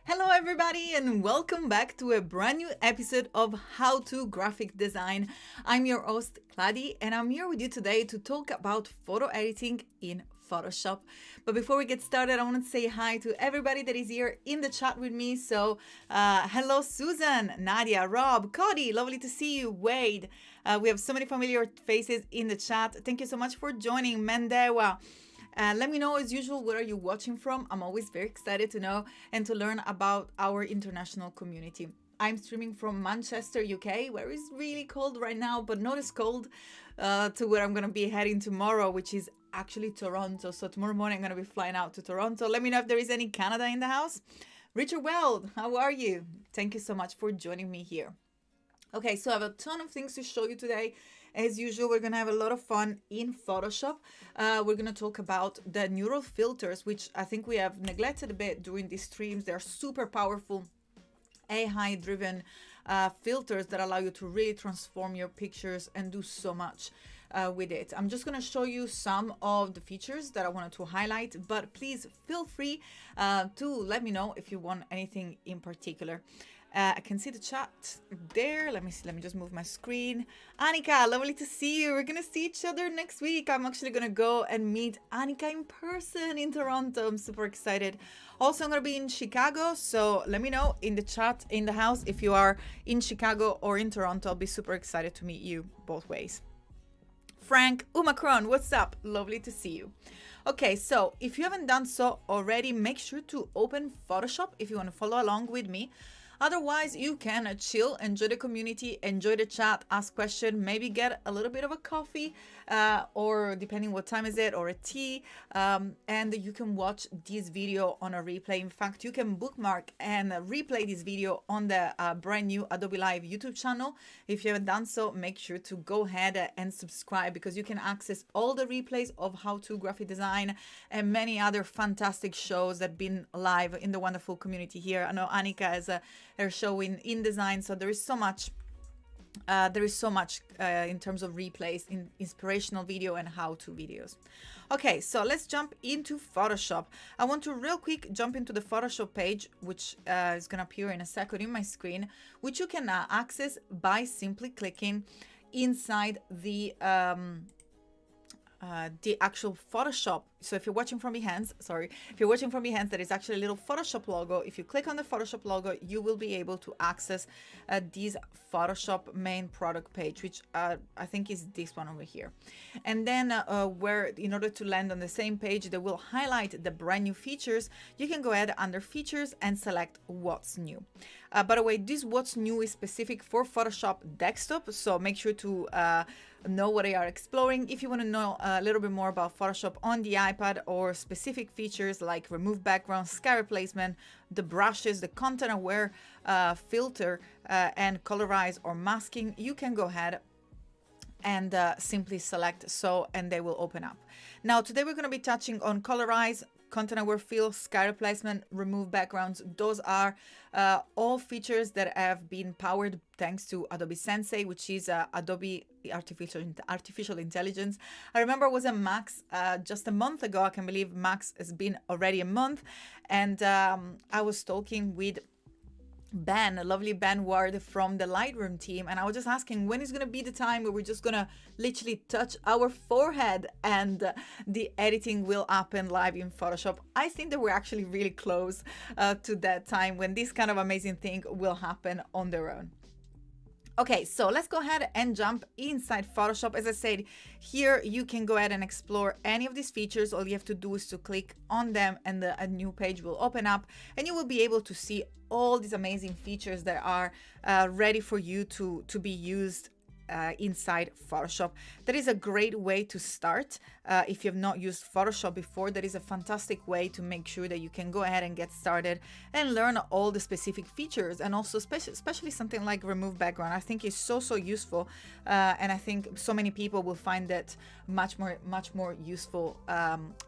Hello everybody and welcome back to a brand new episode of How to Graphic Design. I'm your host Kladi and I'm here with you today to talk about photo editing in Photoshop. But before we get started, I want to say hi to everybody that is here in the chat with me. So hello Susan, Nadia, Rob, Cody, lovely to see you, Wade. We have so many familiar faces in the chat. Thank you so much for joining, Mendewa. Let me know as usual where are you watching from. I'm always very excited to know and to learn about our international community. I'm streaming from Manchester, UK, where it's really cold right now, but not as cold to where I'm going to be heading tomorrow, which is actually Toronto. So tomorrow morning I'm going to be flying out to Toronto. Let me know if there is any Canada in the house. Richard Weld, how are you? Thank you so much for joining me here. Okay, so I have a ton of things to show you today. As usual, we're going to have a lot of fun in Photoshop. We're going to talk about the neural filters, which I think we have neglected a bit during these streams. They're super powerful AI-driven filters that allow you to really transform your pictures and do so much with it. I'm just going to show you some of the features that I wanted to highlight, but please feel free to let me know if you want anything in particular. I can see the chat there. Let me see. Let me just move my screen. Annika, lovely to see you. We're going to see each other next week. I'm actually going to go and meet Annika in person in Toronto. I'm super excited. Also, I'm going to be in Chicago. So let me know in the chat, in the house, if you are in Chicago or in Toronto. I'll be super excited to meet you both ways. Frank Umacron, what's up? Lovely to see you. Okay, so if you haven't done so already, make sure to open Photoshop if you want to follow along with me. Otherwise, you can chill, enjoy the community, enjoy the chat, ask questions, maybe get a little bit of a coffee or depending what time is it, or a tea, and you can watch this video on a replay. In fact, you can bookmark and replay this video on the brand new Adobe Live YouTube channel. If you haven't done so, make sure to go ahead and subscribe because you can access all the replays of How to Graphic Design and many other fantastic shows that have been live in the wonderful community here. I know Annika has her show in InDesign, so there is so much in terms of replays, in inspirational video and how-to videos. Okay, so let's jump into Photoshop. I want to real quick jump into the Photoshop page, which is going to appear in a second in my screen, which you can access by simply clicking inside the actual Photoshop. So if you're watching from Behance, there is actually a little Photoshop logo. If you click on the Photoshop logo, you will be able to access this Photoshop main product page, which I think is this one over here. And then where, in order to land on the same page, they will highlight the brand new features. You can go ahead under features and select what's new. By the way, this what's new is specific for Photoshop desktop. So make sure to know what they are exploring. If you want to know a little bit more about Photoshop on the iPad or specific features like remove background, sky replacement, the brushes, the content aware filter, and colorize or masking, you can go ahead and simply select so, and they will open up. Now, today we're going to be touching on colorize, content aware fill, sky replacement, remove backgrounds. Those are all features that have been powered thanks to Adobe Sensei, which is Adobe Artificial Intelligence. I remember I was at Max just a month ago. I can believe Max has been already a month. And I was talking with Ben, a lovely Ben Ward from the Lightroom team, and I was just asking when is going to be the time where we're just going to literally touch our forehead and the editing will happen live in Photoshop. I think that we're actually really close to that time when this kind of amazing thing will happen on their own. Okay, so let's go ahead and jump inside Photoshop. As I said, here you can go ahead and explore any of these features. All you have to do is to click on them and a new page will open up and you will be able to see all these amazing features that are ready for you to be used inside Photoshop. That is a great way to start. If you have not used Photoshop before, that is a fantastic way to make sure that you can go ahead and get started and learn all the specific features, and also especially something like remove background. I think is so useful, and I think so many people will find that much more useful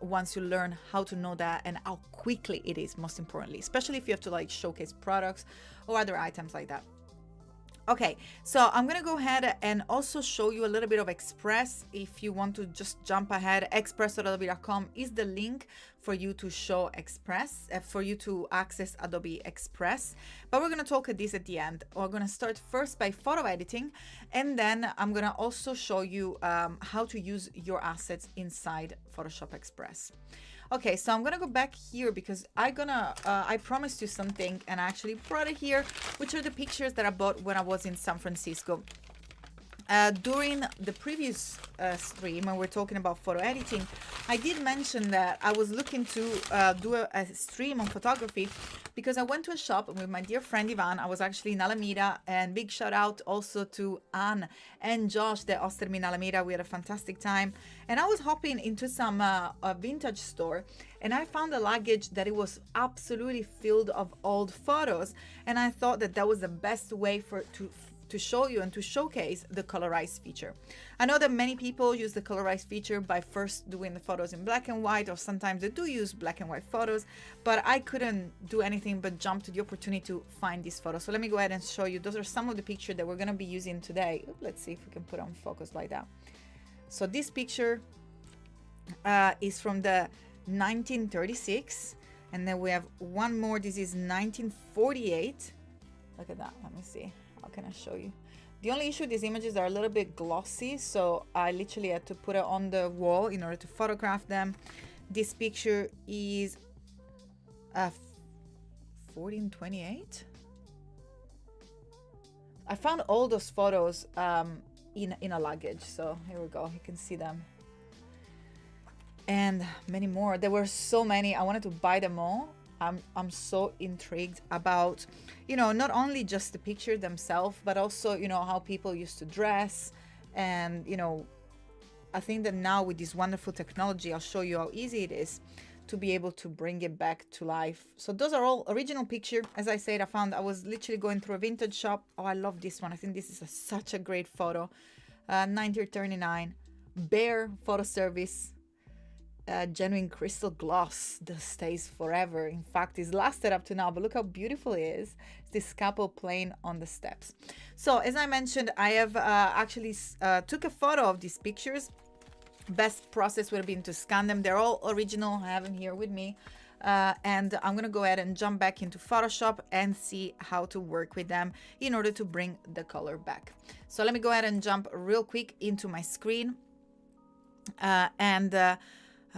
once you learn how to know that and how quickly it is, most importantly, especially if you have to like showcase products or other items like that. Okay, so I'm gonna go ahead and also show you a little bit of Express. If you want to just jump ahead, express.adobe.com is the link for you to show Express, for you to access Adobe Express. But we're gonna talk at this at the end. We're gonna start first by photo editing, and then I'm gonna also show you how to use your assets inside Photoshop Express. Okay, so I'm gonna go back here because I promised you something and I actually brought it here, which are the pictures that I bought when I was in San Francisco. During the previous stream, when we're talking about photo editing, I did mention that I was looking to do a stream on photography because I went to a shop with my dear friend Ivan. I was actually in Alameda, and big shout out also to Anne and Josh, the Ostermi in Alameda. We had a fantastic time, and I was hopping into some a vintage store, and I found a luggage that it was absolutely filled of old photos, and I thought that that was the best way to show you and to showcase the colorize feature. I know that many people use the colorize feature by first doing the photos in black and white, or sometimes they do use black and white photos, but I couldn't do anything but jump to the opportunity to find these photos. So let me go ahead and show you. Those are some of the pictures that we're gonna be using today. Let's see if we can put on focus like that. So this picture is from the 1936, and then we have one more. This is 1948. Look at that, let me see. How can I show you? The only issue, these images are a little bit glossy, so I literally had to put it on the wall in order to photograph them. This picture is 1428. I found all those photos in a luggage, so here we go, you can see them. And many more. There were so many, I wanted to buy them all. I'm so intrigued about, you know, not only just the picture themselves, but also, you know, how people used to dress. And, you know, I think that now with this wonderful technology, I'll show you how easy it is to be able to bring it back to life. So those are all original picture. As I said, I was literally going through a vintage shop. Oh, I love this one. I think this is such a great photo. 1939, Bear Photo Service. Genuine crystal gloss that stays forever. In fact, it's lasted up to now, but look how beautiful it is. It's this couple playing on the steps. So as I mentioned, I have actually took a photo of these pictures. Best process would have been to scan them. They're all original. I have them here with me. And I'm gonna go ahead and jump back into Photoshop and see how to work with them in order to bring the color back. So let me go ahead and jump real quick into my screen.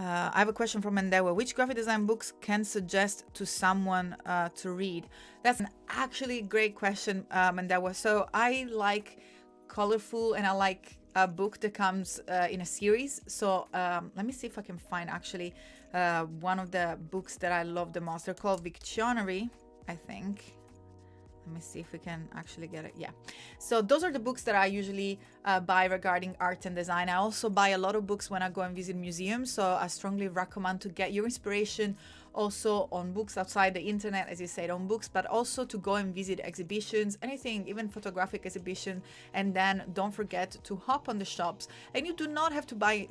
I have a question from Endeavor. Which graphic design books can suggest to someone to read? That's an actually great question, Endeavor. So I like colorful, and I like a book that comes in a series. So let me see if I can find actually one of the books that I love the most. They're called Victionary, I think. Let me see if we can actually get it. Yeah. So those are the books that I usually buy regarding art and design. I also buy a lot of books when I go and visit museums. So I strongly recommend to get your inspiration also on books outside the internet, as you said, on books, but also to go and visit exhibitions, anything, even photographic exhibition. And then don't forget to hop on the shops. And you do not have to buy,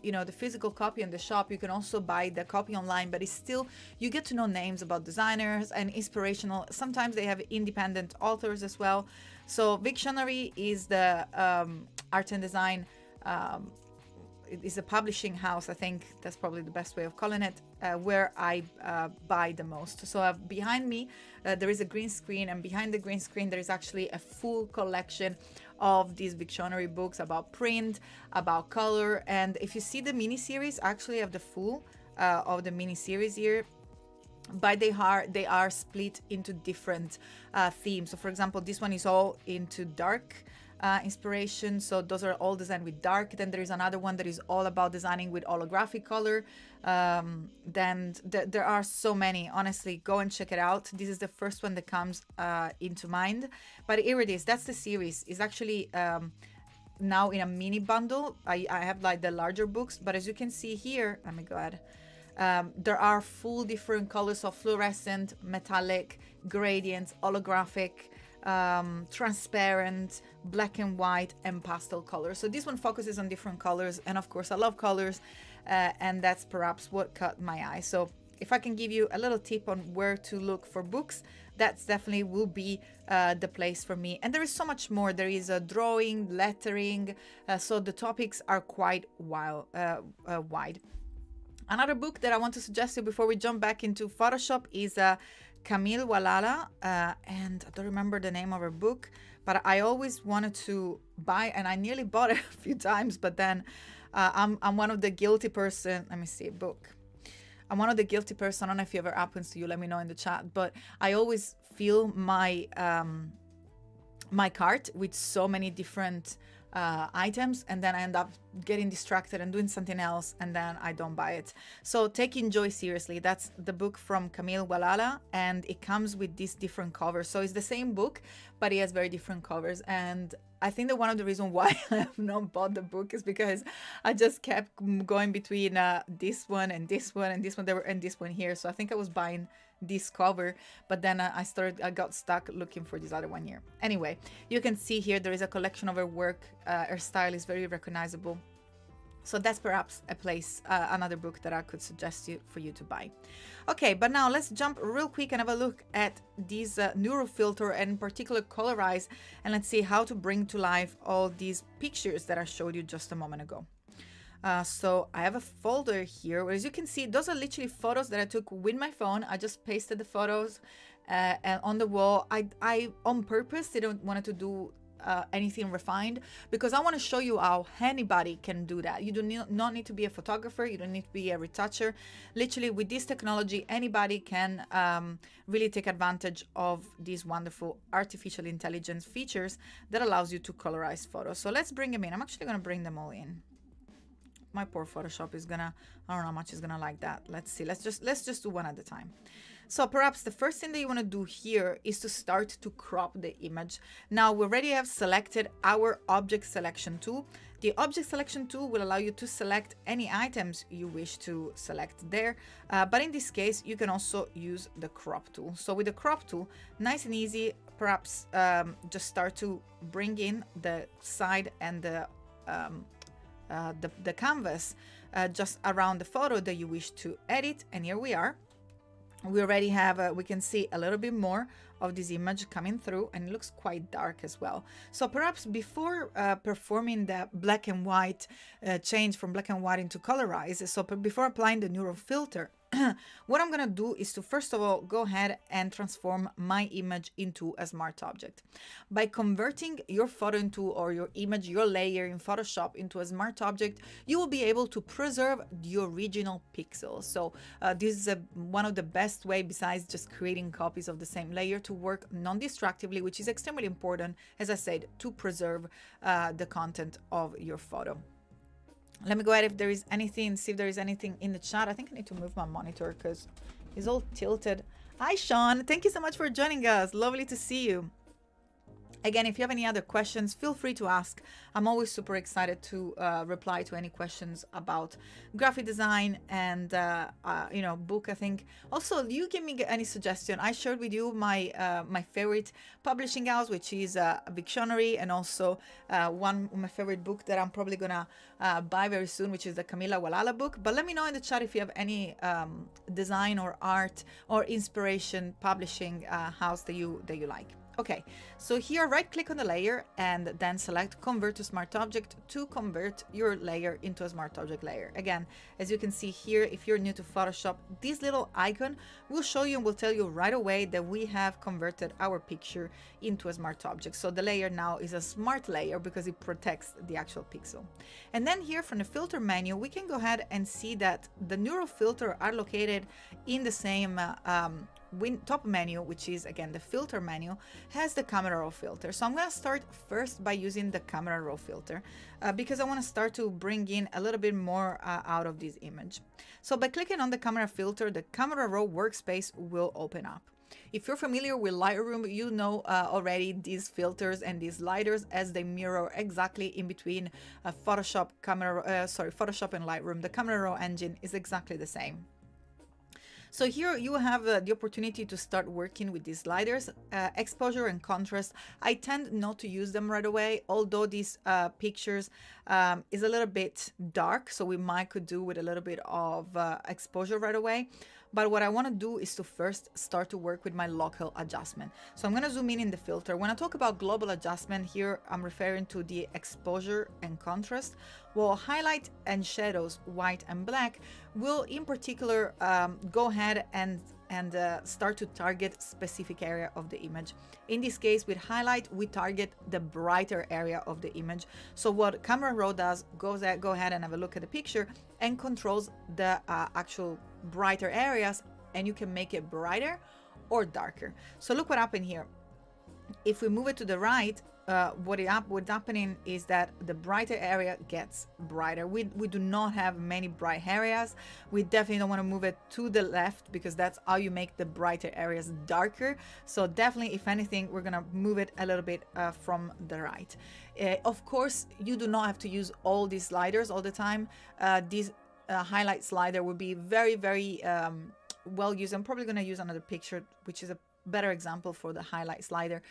you know, the physical copy in the shop. You can also buy the copy online, but it's still, you get to know names about designers and inspirational. Sometimes they have independent authors as well. So Victionary is the art and design, it is a publishing house, I think that's probably the best way of calling it, where I buy the most. So behind me, there is a green screen, and behind the green screen, there is actually a full collection of these Victionary books about print, about color. And if you see the mini-series, actually have the full of the mini-series here, but they are split into different themes. So for example, this one is all into dark inspiration, so those are all designed with dark. Then there is another one that is all about designing with holographic color. Then there are so many. Honestly, go and check it out. This is the first one that comes into mind, but here it is. That's the series. It's actually now in a mini bundle. I have like the larger books, but as you can see here, let me go ahead. There are full different colors of fluorescent, metallic, gradient, holographic, transparent, black and white, and pastel colors. So this one focuses on different colors, and of course I love colors, and that's perhaps what caught my eye. So if I can give you a little tip on where to look for books, that's definitely will be the place for me. And there is so much more. There is a drawing, lettering, so the topics are quite wide. Another book that I want to suggest you before we jump back into Photoshop is Camille Walala, and I don't remember the name of her book, but I always wanted to buy, and I nearly bought it a few times, but then I'm one of the guilty person. Let me see, book. I'm one of the guilty person. I don't know if it ever happens to you. Let me know in the chat. But I always fill my my cart with so many different items, and then I end up getting distracted and doing something else, and then I don't buy it. So Taking Joy Seriously, that's the book from Camille Walala, and it comes with these different covers. So it's the same book, but it has very different covers. And I think that one of the reasons why I have not bought the book is because I just kept going between this one and this one and this one there and this one here. So I think I was buying this cover, but then I got stuck looking for this other one here. Anyway, you can see here there is a collection of her work. Her style is very recognizable. So that's perhaps a place, another book that I could suggest for you to buy. Okay, but now let's jump real quick and have a look at these neural filter and in particular Colorize, and let's see how to bring to life all these pictures that I showed you just a moment ago. So I have a folder here where, as you can see, those are literally photos that I took with my phone. I just pasted the photos and on the wall. I on purpose didn't want to do anything refined because I want to show you how anybody can do that. You do not need to be a photographer. You don't need to be a retoucher. Literally, with this technology, anybody can really take advantage of these wonderful artificial intelligence features that allows you to colorize photos. So let's bring them in. I'm actually going to bring them all in. My poor Photoshop is gonna, I don't know how much is gonna like that. Let's see, let's just do one at a time. So perhaps the first thing that you want to do here is to start to crop the image. Now we already have selected our object selection tool. The object selection tool will allow you to select any items you wish to select there. But in this case, you can also use the crop tool. So with the crop tool, nice and easy, perhaps just start to bring in the side and the canvas just around the photo that you wish to edit. And here we are. We already have, we can see a little bit more of this image coming through, and it looks quite dark as well. So perhaps before performing the black and white change from black and white into colorize, so before applying the neural filter, what I'm going to do is to first of all go ahead and transform my image into a smart object. By converting your photo into, or your image, your layer in Photoshop into a smart object, you will be able to preserve the original pixels. So this is one of the best way, besides just creating copies of the same layer, to work non-destructively, which is extremely important, as I said, to preserve the content of your photo. Let me go ahead if there is anything, see if there is anything in the chat. I think I need to move my monitor because it's all tilted. Hi, Sean. Thank you so much for joining us. Lovely to see you. Again, if you have any other questions, feel free to ask. I'm always super excited to reply to any questions about graphic design and, book, I think. Also, you give me any suggestion. I shared with you my my favorite publishing house, which is Victionary, and also one of my favorite book that I'm probably going to buy very soon, which is the Camila Walala book. But let me know in the chat if you have any design or art or inspiration publishing house that you like. Okay, so here right click on the layer and then select convert to smart object to convert your layer into a smart object layer. Again, as you can see here, if you're new to Photoshop, this little icon will show you and will tell you right away that we have converted our picture into a smart object. So the layer now is a smart layer because it protects the actual pixel. And then here from the filter menu, we can go ahead and see that the neural filter are located in the same top menu, which is again the filter menu, has the camera raw filter. So I'm going to start first by using the camera raw filter because I want to start to bring in a little bit more out of this image. So by clicking on the camera filter, the camera raw workspace will open up. If you're familiar with Lightroom, you know already these filters and these sliders, as they mirror exactly in between Photoshop and Lightroom. The camera raw engine is exactly the same. So here you have the opportunity to start working with these sliders, exposure and contrast. I tend not to use them right away, although these pictures is a little bit dark, so we could do with a little bit of exposure right away. But what I want to do is to first start to work with my local adjustment. So I'm going to zoom in the filter. When I talk about global adjustment here, I'm referring to the exposure and contrast. Well, highlight and shadows, white and black, will in particular go ahead and start to target specific area of the image. In this case, with highlight, we target the brighter area of the image. So what Camera Raw does, go ahead and have a look at the picture and controls the actual brighter areas, and you can make it brighter or darker. So look what happened here. If we move it to the right, what's happening is that the brighter area gets brighter. We do not have many bright areas. We definitely don't want to move it to the left, because that's how you make the brighter areas darker. So definitely, if anything, we're gonna move it a little bit from the right. Of course, you do not have to use all these sliders all the time. This highlight slider would be very, very well used. I'm probably going to use another picture, which is a better example for the highlight slider.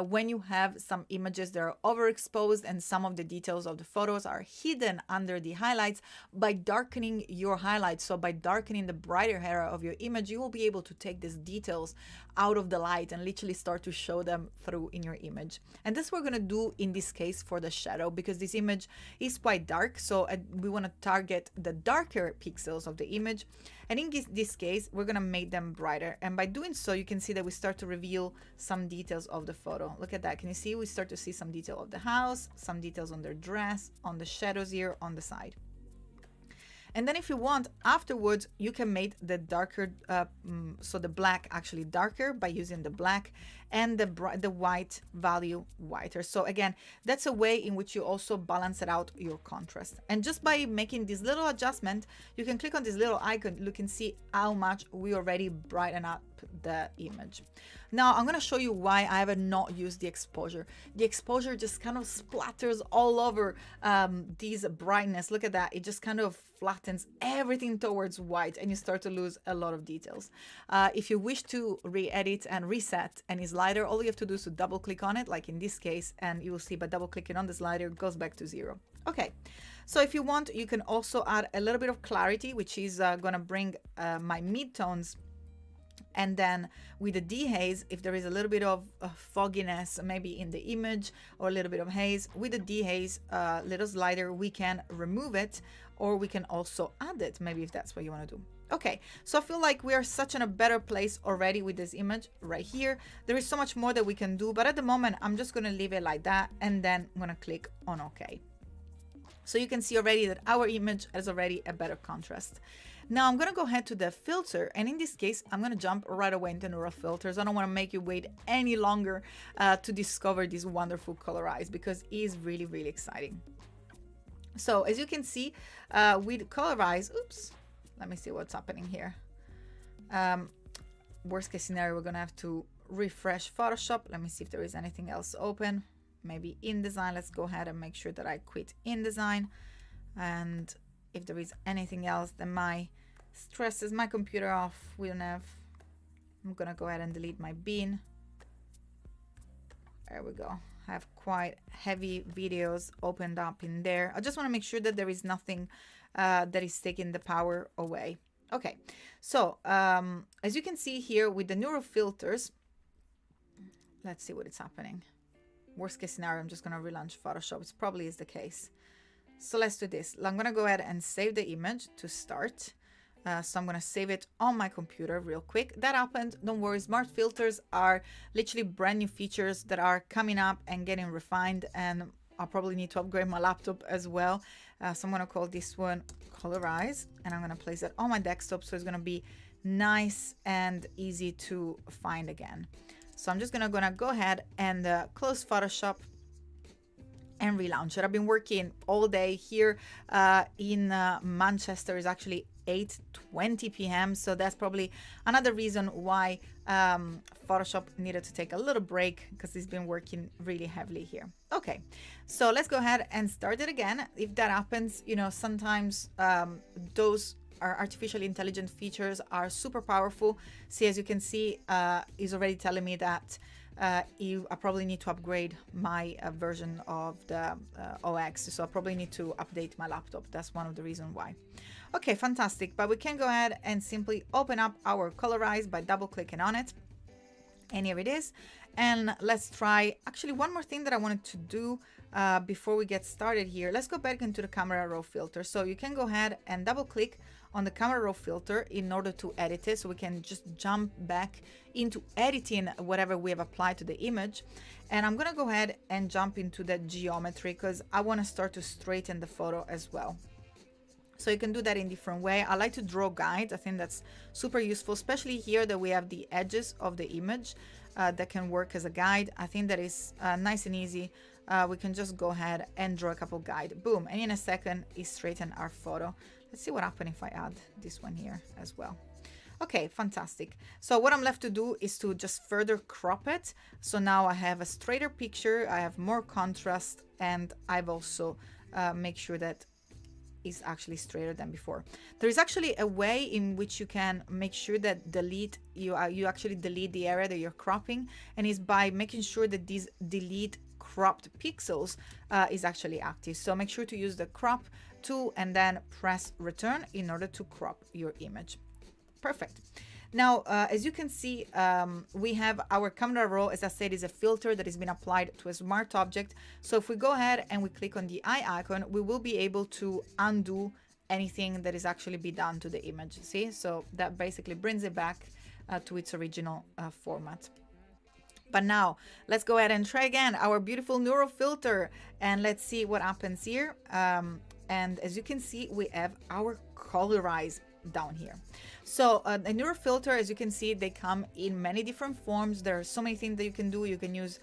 When you have some images that are overexposed and some of the details of the photos are hidden under the highlights, by darkening your highlights, so by darkening the brighter area of your image, you will be able to take these details out of the light and literally start to show them through in your image. And this we're going to do in this case for the shadow, because this image is quite dark, so we want to target the darker pixels of the image. And in this case, we're going to make them brighter. And by doing so, you can see that we start to reveal some details of the photo. Look at that. Can you see? We start to see some detail of the house, some details on their dress, on the shadows here on the side. And then if you want, afterwards, you can make the darker, so the black actually darker by using the black, and the white value whiter. So again, that's a way in which you also balance it out your contrast. And just by making this little adjustment, you can click on this little icon. You can see how much we already brighten up the image. Now I'm going to show you why I have not used the exposure. The exposure just kind of splatters all over these brightness. Look at that. It just kind of flattens everything towards white, and you start to lose a lot of details. If you wish to re-edit and reset any slider, all you have to do is to double click on it, like in this case, and you will see by double clicking on the slider, it goes back to 0. Okay, so if you want, you can also add a little bit of clarity, which is going to bring my midtones. And then with the dehaze, if there is a little bit of fogginess maybe in the image or a little bit of haze, with the dehaze little slider, we can remove it, or we can also add it, maybe if that's what you want to do. Okay, so I feel like we are such in a better place already with this image right here. There is so much more that we can do, but at the moment, I'm just going to leave it like that, and then I'm going to click on OK. So you can see already that our image has already a better contrast. Now I'm going to go ahead to the filter, and in this case, I'm going to jump right away into neural filters. I don't want to make you wait any longer to discover this wonderful colorize, because it is really, really exciting. So as you can see, with colorize, oops, let me see what's happening here. Worst case scenario, we're going to have to refresh Photoshop. Let me see if there is anything else open. Maybe InDesign. Let's go ahead and make sure that I quit InDesign. And if there is anything else that stresses my computer off, we don't have. I'm gonna go ahead and delete my bin. There we go. I have quite heavy videos opened up in there. I just want to make sure that there is nothing that is taking the power away. Okay, so as you can see here with the neural filters, let's see what is happening. Worst case scenario, I'm just going to relaunch Photoshop. It probably is the case. So let's do this. I'm going to go ahead and save the image to start. So I'm going to save it on my computer real quick. That happened. Don't worry. Smart filters are literally brand new features that are coming up and getting refined. And I'll probably need to upgrade my laptop as well. So I'm going to call this one Colorize. And I'm going to place it on my desktop. So it's going to be nice and easy to find again. So I'm just gonna go ahead and close Photoshop and relaunch it. I've been working all day here in Manchester. Is actually 8:20 p.m. So that's probably another reason why Photoshop needed to take a little break, because it's been working really heavily here. Okay, so let's go ahead and start it again. If that happens, you know, sometimes those our artificial intelligence features are super powerful. See, as you can see, is already telling me that I probably need to upgrade my version of the OX. So I probably need to update my laptop. That's one of the reasons why. Okay, fantastic. But we can go ahead and simply open up our colorize by double clicking on it. And here it is. And let's try actually one more thing that I wanted to do before we get started here. Let's go back into the camera raw filter. So you can go ahead and double click on the camera raw filter in order to edit it. So we can just jump back into editing whatever we have applied to the image. And I'm going to go ahead and jump into the geometry because I want to start to straighten the photo as well. So you can do that in different way. I like to draw guides. I think that's super useful, especially here that we have the edges of the image that can work as a guide. I think that is nice and easy. We can just go ahead and draw a couple guide. Boom. And in a second, it straighten our photo. Let's see what happens if I add this one here as well. Okay, fantastic. So what I'm left to do is to just further crop it. So now I have a straighter picture. I have more contrast, and I've also make sure that is actually straighter than before. There is actually a way in which you can make sure that you actually delete the area that you're cropping, and is by making sure that these delete cropped pixels is actually active. So make sure to use the crop tool and then press return in order to crop your image. Perfect. Now, as you can see, we have our camera raw, as I said, is a filter that has been applied to a smart object. So if we go ahead and we click on the eye icon, we will be able to undo anything that is actually be done to the image. See, so that basically brings it back to its original format. But now let's go ahead and try again our beautiful neural filter, and let's see what happens here. And as you can see, we have our colorize down here. So a neural filter, as you can see, they come in many different forms. There are so many things that you can do. You can use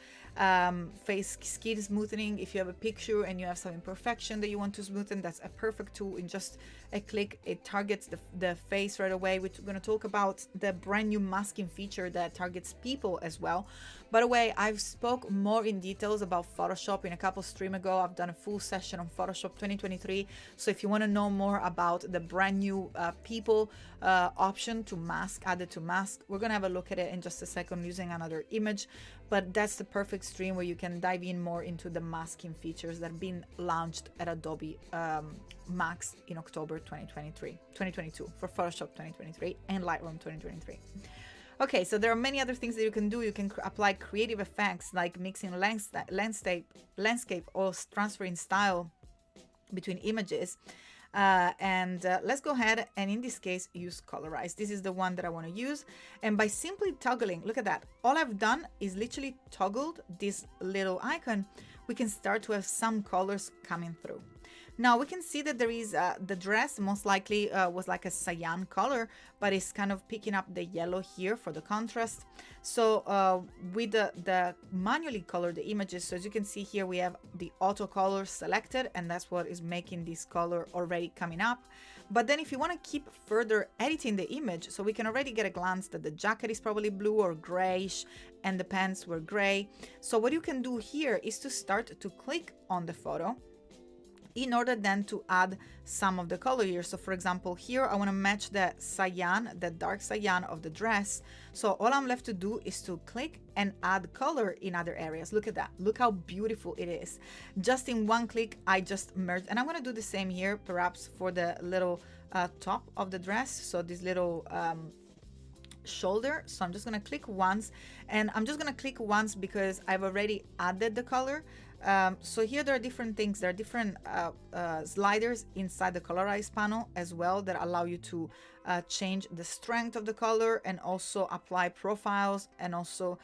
face skin smoothing. If you have a picture and you have some imperfection that you want to smoothen, that's a perfect tool. In just a click, it targets the face right away. We're going to talk about the brand new masking feature that targets people as well. By the way, I've spoke more in details about Photoshop in a couple streams ago. I've done a full session on Photoshop 2023. So if you want to know more about the brand new people option to mask, added to mask, we're going to have a look at it in just a second using another image. But that's the perfect stream where you can dive in more into the masking features that have been launched at Adobe Max in October 2022 for Photoshop 2023 and Lightroom 2023. Okay, so there are many other things that you can do. You can apply creative effects like mixing landscape or transferring style between images. Let's go ahead and in this case use colorize. This is the one that I want to use, and by simply toggling, look at that, all I've done is literally toggled this little icon. We can start to have some colors coming through. Now we can see that there is the dress most likely was like a cyan color, but it's kind of picking up the yellow here for the contrast. So with the manually color the images, so as you can see here, we have the auto color selected, and that's what is making this color already coming up. But then if you want to keep further editing the image, so we can already get a glance that the jacket is probably blue or grayish and the pants were gray. So what you can do here is to start to click on the photo in order then to add some of the color here. So for example, here I want to match the cyan, the dark cyan of the dress. So all I'm left to do is to click and add color in other areas. Look at that. Look how beautiful it is. Just in one click, I just merged. And I'm going to do the same here, perhaps for the little top of the dress. So this little shoulder. So I'm just going to click once, and I'm just going to click once because I've already added the color. So here there are different things. There are different sliders inside the colorize panel as well that allow you to change the strength of the color and also apply profiles, and also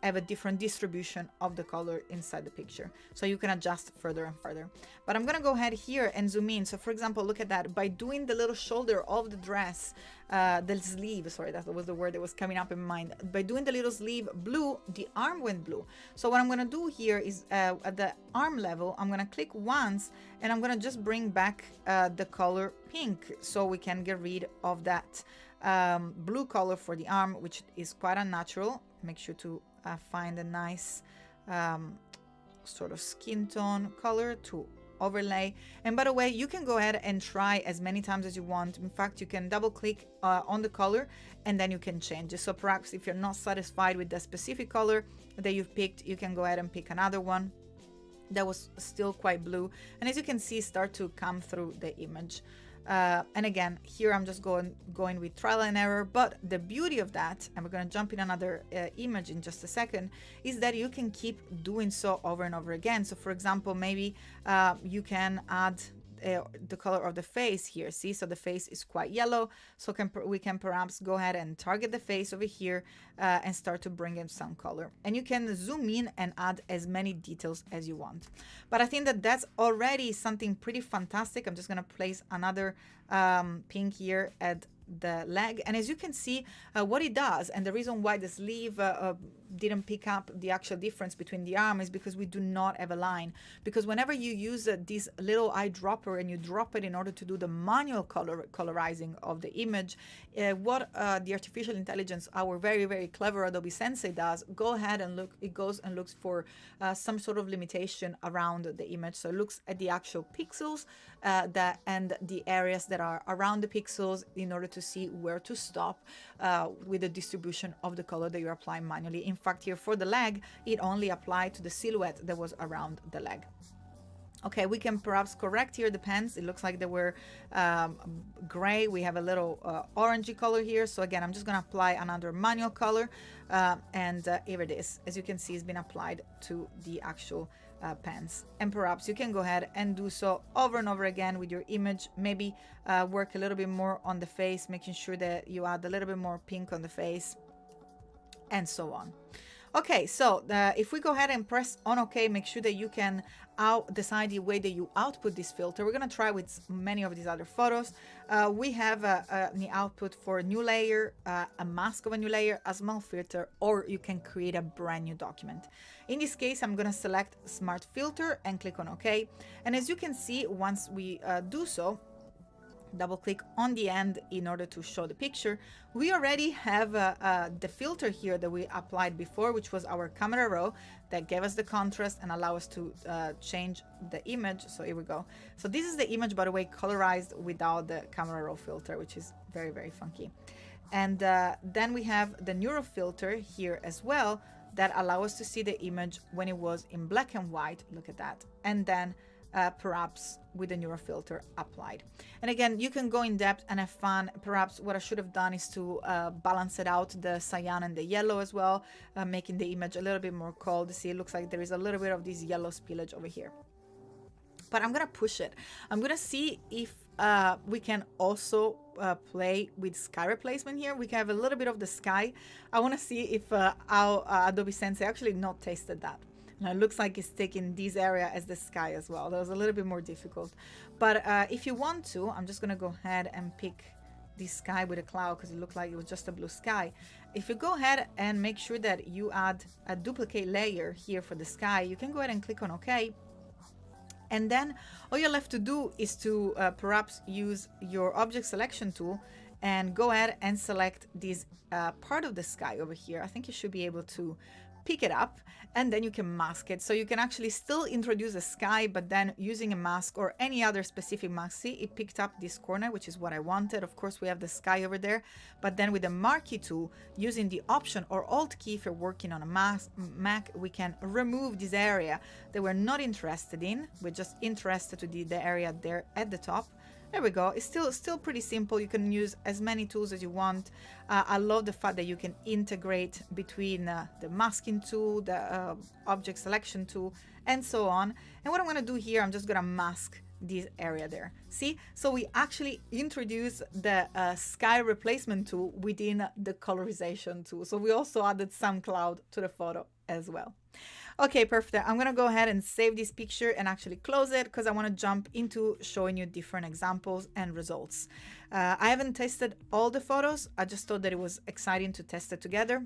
have a different distribution of the color inside the picture, so you can adjust further and further. But I'm gonna go ahead here and zoom in. So for example, look at that. By doing the little shoulder of the dress, the sleeve, sorry, that was the word that was coming up in mind. By doing the little sleeve blue, the arm went blue. So what I'm gonna do here is at the arm level, I'm gonna click once, and I'm gonna just bring back the color pink, so we can get rid of that blue color for the arm, which is quite unnatural. Make sure to find a nice sort of skin tone color to overlay. And by the way, you can go ahead and try as many times as you want. In fact, you can double click on the color and then you can change it. So perhaps if you're not satisfied with the specific color that you've picked, you can go ahead and pick another one that was still quite blue. And as you can see, start to come through the image. And again, here I'm just going with trial and error. But the beauty of that, and we're going to jump in another image in just a second, is that you can keep doing so over and over again. So for example, maybe you can add the color of the face here. See, so the face is quite yellow, so we can perhaps go ahead and target the face over here and start to bring in some color, and you can zoom in and add as many details as you want. But I think that that's already something pretty fantastic. I'm just going to place another pink here at the leg, and as you can see what it does, and the reason why the sleeve didn't pick up the actual difference between the arm is because we do not have a line. Because whenever you use this little eyedropper and you drop it in order to do the manual colorizing of the image, what the artificial intelligence, our very clever Adobe Sensei does, it goes and looks for some sort of limitation around the image. So it looks at the actual pixels and the areas that are around the pixels in order to see where to stop with the distribution of the color that you're applying manually. In fact, here for the leg, it only applied to the silhouette that was around the leg. Okay, we can perhaps correct here the pens. It looks like they were gray. We have a little orangey color here. So again, I'm just going to apply another manual color. And here it is. As you can see, it's been applied to the actual pens. And perhaps you can go ahead and do so over and over again with your image. Maybe work a little bit more on the face, making sure that you add a little bit more pink on the face, and so on. Okay, so if we go ahead and press on OK, make sure that you can decide the way that you output this filter. We're going to try with many of these other photos. We have the output for a new layer, a mask of a new layer, a small filter, or you can create a brand new document. In this case, I'm going to select Smart Filter and click on OK. And as you can see, once we do so, double click on the end in order to show the picture, we already have the filter here that we applied before, which was our camera raw, that gave us the contrast and allow us to change the image. So here we go. So this is the image, by the way, colorized without the camera raw filter, which is very funky. And then we have the neural filter here as well that allow us to see the image when it was in black and white. Look at that. And then perhaps with the neural filter applied. And again, you can go in depth and have fun. Perhaps what I should have done is to balance it out, the cyan and the yellow as well, making the image a little bit more cold. See, it looks like there is a little bit of this yellow spillage over here. But I'm gonna push it. I'm gonna see if we can also play with sky replacement here. We can have a little bit of the sky. I wanna see if our Adobe Sensei actually not tasted that. Now it looks like it's taking this area as the sky as well. That was a little bit more difficult. But if you want to, I'm just gonna go ahead and pick this sky with a cloud because it looked like it was just a blue sky. If you go ahead and make sure that you add a duplicate layer here for the sky, you can go ahead and click on OK. And then all you're left to do is to perhaps use your object selection tool and go ahead and select this part of the sky over here. I think you should be able to pick it up, and then you can mask it. So you can actually still introduce a sky, but then using a mask or any other specific mask. See, it picked up this corner, which is what I wanted. Of course, we have the sky over there, but then with the marquee tool, using the Option or Alt key if you're working on a Mac, we can remove this area that we're not interested in. We're just interested to the area there at the top. There we go. It's still pretty simple. You can use as many tools as you want. I love the fact that you can integrate between the masking tool, the object selection tool, and so on. And what I'm going to do here, I'm just going to mask this area there. See? So we actually introduced the sky replacement tool within the colorization tool. So we also added some cloud to the photo as well. Okay, perfect. I'm gonna go ahead and save this picture and actually close it because I want to jump into showing you different examples and results. I haven't tested all the photos. I just thought that it was exciting to test it together.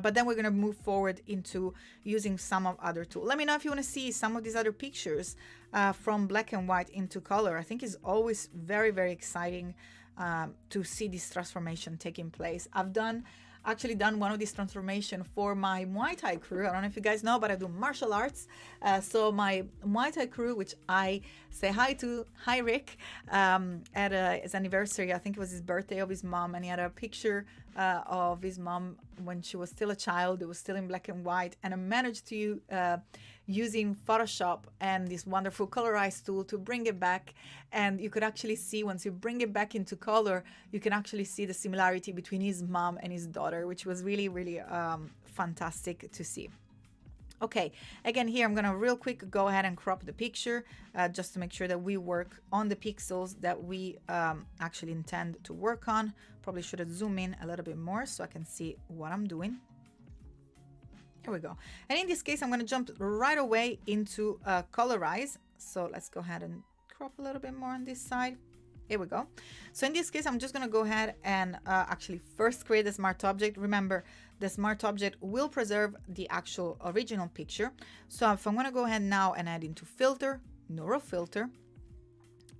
But then we're going to move forward into using some of other tools. Let me know if you want to see some of these other pictures from black and white into color. I think it's always very exciting to see this transformation taking place. I've actually done one of these transformation for my Muay Thai crew. I don't know if you guys know, but I do martial arts. So my Muay Thai crew, which I say hi to, hi Rick, at his anniversary, I think it was his birthday of his mom, and he had a picture of his mom when she was still a child. It was still in black and white, and I managed to using Photoshop and this wonderful colorize tool to bring it back. And you could actually see, once you bring it back into color, you can actually see the similarity between his mom and his daughter, which was really, really fantastic to see. Okay, again here I'm gonna real quick go ahead and crop the picture just to make sure that we work on the pixels that we actually intend to work on. Probably should have zoomed in a little bit more so I can see what I'm doing. Here we go. And in this case I'm gonna jump right away into colorize. So let's go ahead and crop a little bit more on this side. Here we go. So in this case, I'm just going to go ahead and actually first create the smart object. Remember, the smart object will preserve the actual original picture. So if I'm going to go ahead now and add into filter, neural filter,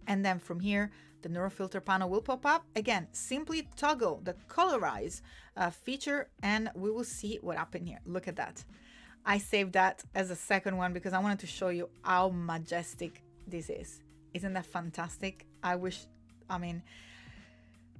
and then from here, the neural filter panel will pop up. Again, simply toggle the colorize feature and we will see what happened here. Look at that. I saved that as a second one because I wanted to show you how majestic this is. Isn't that fantastic? I mean,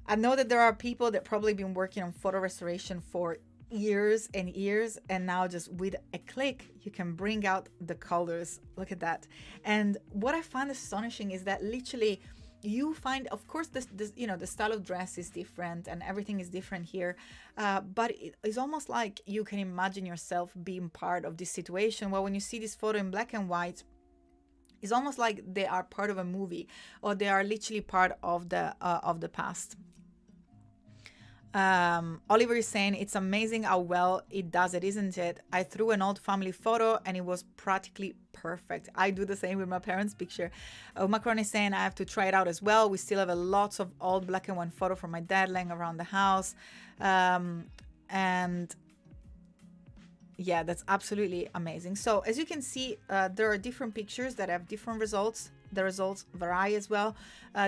I know that there are people that probably been working on photo restoration for years and years, and now just with a click, you can bring out the colors. Look at that. And what I find astonishing is that literally you find, of course, this you know, the style of dress is different and everything is different here, but it's almost like you can imagine yourself being part of this situation. Well, when you see this photo in black and white, it's almost like they are part of a movie, or they are literally part of the past. Oliver is saying it's amazing how well it does it, isn't it? I threw an old family photo and it was practically perfect. I do the same with my parents' picture. Macron is saying I have to try it out as well. We still have a lots of old black and white photo from my dad laying around the house, and yeah, that's absolutely amazing. So as you can see, there are different pictures that have different results. The results vary as well,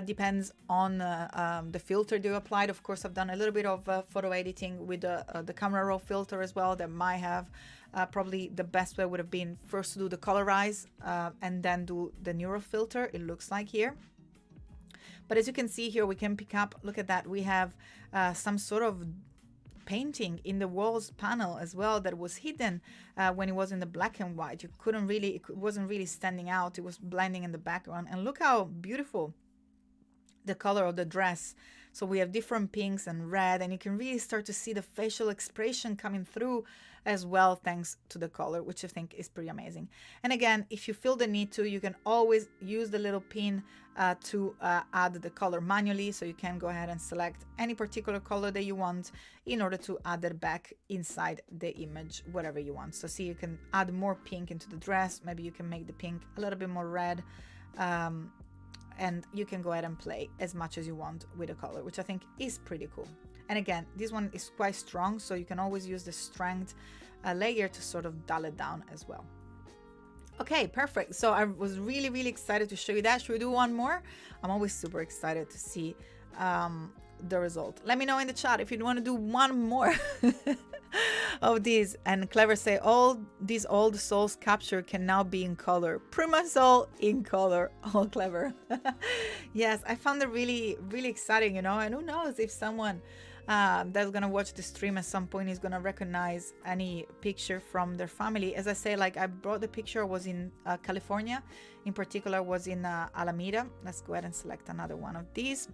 depends on the filter you applied. Of course, I've done a little bit of photo editing with the camera raw filter as well. That might have probably the best way would have been first to do the colorize and then do the neural filter, it looks like here. But as you can see here, we can pick up, look at that, we have some sort of painting in the walls panel as well that was hidden when it was in the black and white. You couldn't really, it wasn't really standing out, it was blending in the background. And look how beautiful the color of the dress. So we have different pinks and red, and you can really start to see the facial expression coming through as well, thanks to the color, which I think is pretty amazing. And again, if you feel the need to, you can always use the little pin to add the color manually. So you can go ahead and select any particular color that you want in order to add it back inside the image, whatever you want. So see, you can add more pink into the dress. Maybe you can make the pink a little bit more red. And you can go ahead and play as much as you want with the color, which I think is pretty cool. And again, this one is quite strong, so you can always use the strength layer to sort of dull it down as well. Okay, perfect. So I was really, really excited to show you that. Should we do one more? I'm always super excited to see the result. Let me know in the chat if you want to do one more of these. And Clever say all these old souls capture can now be in color. Printmysoul in color. Oh, Clever. Yes, I found it really, really exciting, you know. And who knows if someone that's gonna watch the stream at some point is gonna recognize any picture from their family. As I say, like I brought the picture, was in California, in particular was in Alameda. Let's go ahead and select another one of these.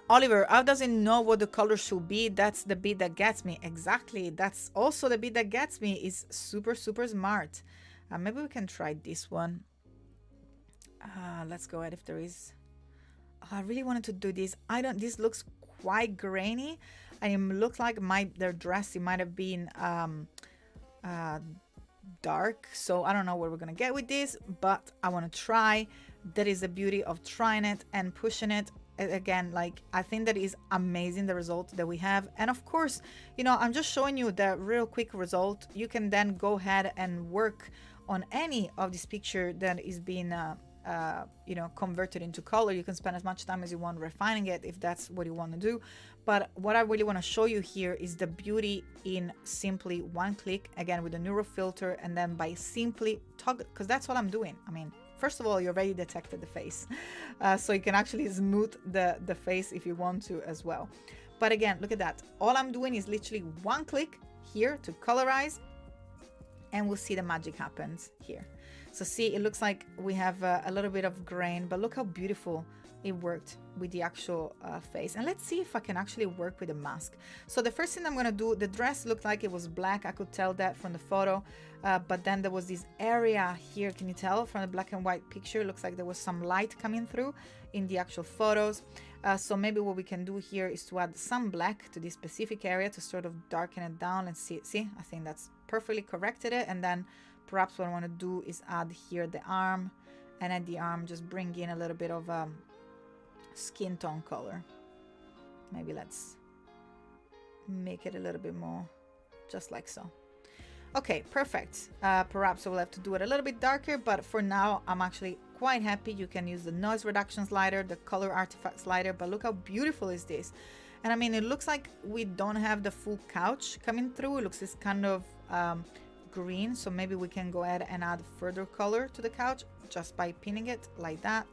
Oliver, how does it know what the color should be? That's the bit that gets me. Exactly, that's also the bit that gets me. Is super, super smart. Maybe we can try this one. Let's go ahead if there is. I really wanted to do this. This looks quite grainy, and it looks like their dress, it might have been dark. So I don't know where we're gonna get with this, but I want to try. That is the beauty of trying it and pushing it. Again, like I think that is amazing, the result that we have. And of course, you know, I'm just showing you the real quick result. You can then go ahead and work on any of this picture that is being you know, converted into color. You can spend as much time as you want refining it if that's what you want to do. But what I really want to show you here is the beauty in simply one click, again with the neural filter, and then by simply toggle, because that's all I'm doing. I mean, first of all, you already detected the face, so you can actually smooth the face if you want to as well. But again, look at that. All I'm doing is literally one click here to colorize, and we'll see the magic happens here. So see, it looks like we have a little bit of grain, but look how beautiful it worked with the actual face. And let's see if I can actually work with a mask. So the first thing I'm gonna do, the dress looked like it was black. I could tell that from the photo, but then there was this area here. Can you tell from the black and white picture? It looks like there was some light coming through in the actual photos. So maybe what we can do here is to add some black to this specific area to sort of darken it down and see, I think that's perfectly corrected it. And then perhaps what I want to do is add here the arm, and at the arm just bring in a little bit of skin tone color. Maybe let's make it a little bit more, just like so. Okay, perfect. Perhaps I will have to do it a little bit darker, but for now I'm actually quite happy. You can use the noise reduction slider, the color artifact slider, but look how beautiful is this. And I mean, it looks like we don't have the full couch coming through. It looks this kind of green, so maybe we can go ahead and add further color to the couch just by pinning it like that.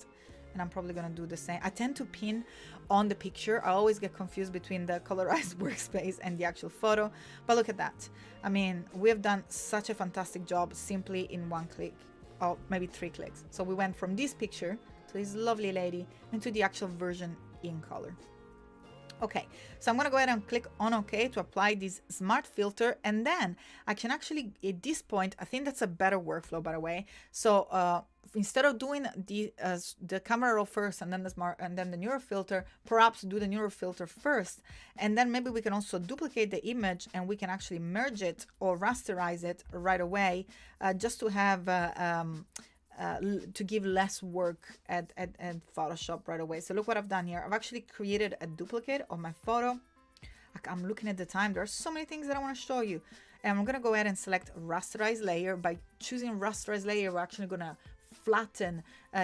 And I'm probably gonna do the same. I tend to pin on the picture. I always get confused between the colorized workspace and the actual photo, but look at that. I mean, we have done such a fantastic job simply in one click, or maybe 3 clicks. So we went from this picture to this lovely lady into the actual version in color. Okay, so I'm gonna go ahead and click on OK to apply this smart filter, and then I can actually, at this point, I think that's a better workflow, by the way. So instead of doing the camera roll first and then the smart and then the neural filter, perhaps do the neural filter first, and then maybe we can also duplicate the image and we can actually merge it or rasterize it right away, just to have to give less work at Photoshop right away. So look what I've done here. I've actually created a duplicate of my photo. I'm looking at the time. There are so many things that I want to show you. And I'm going to go ahead and select rasterize layer. By choosing rasterize layer, we're actually going to flatten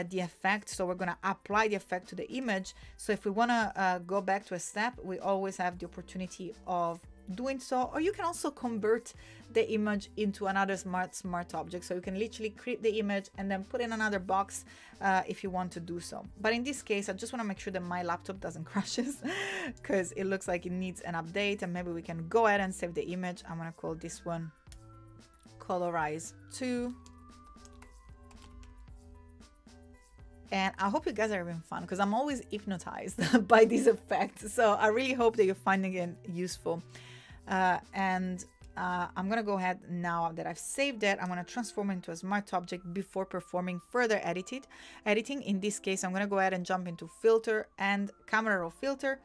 the effect. So we're going to apply the effect to the image. So if we want to go back to a step, we always have the opportunity of doing so, or you can also convert the image into another smart object. So you can literally create the image and then put in another box if you want to do so. But in this case, I just want to make sure that my laptop doesn't crashes because it looks like it needs an update, and maybe we can go ahead and save the image. I'm going to call this one Colorize 2. And I hope you guys are having fun because I'm always hypnotized by these effects. So I really hope that you're finding it useful. I'm going to go ahead now that I've saved it. I'm going to transform it into a smart object before performing further editing. In this case, I'm going to go ahead and jump into filter and camera raw filter.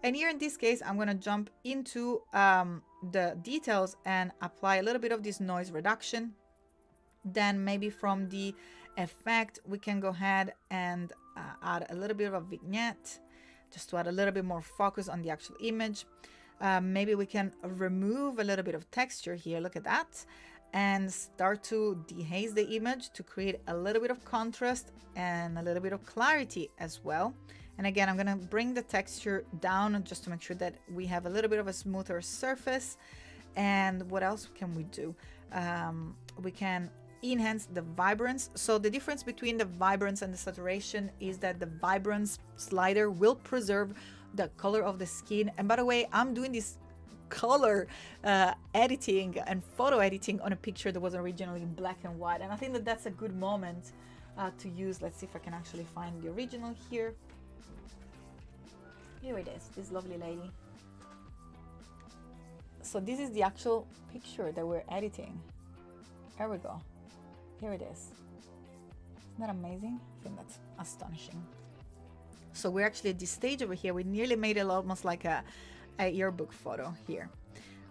And here in this case, I'm going to jump into the details and apply a little bit of this noise reduction. Then maybe from the effect, we can go ahead and add a little bit of a vignette just to add a little bit more focus on the actual image. Maybe we can remove a little bit of texture here, look at that, and start to dehaze the image to create a little bit of contrast and a little bit of clarity as well. And again, I'm going to bring the texture down just to make sure that we have a little bit of a smoother surface. And what else can we do? We can enhance the vibrance. So the difference between the vibrance and the saturation is that the vibrance slider will preserve the color of the skin. And by the way, I'm doing this color editing and photo editing on a picture that was originally in black and white, and I think that that's a good moment to use. Let's see if I can actually find the original here. Here it is, this lovely lady. So this is the actual picture that we're editing. There we go. Here it is. Isn't that amazing? I think that's astonishing. So we're actually at this stage over here. We nearly made it almost like a yearbook photo here.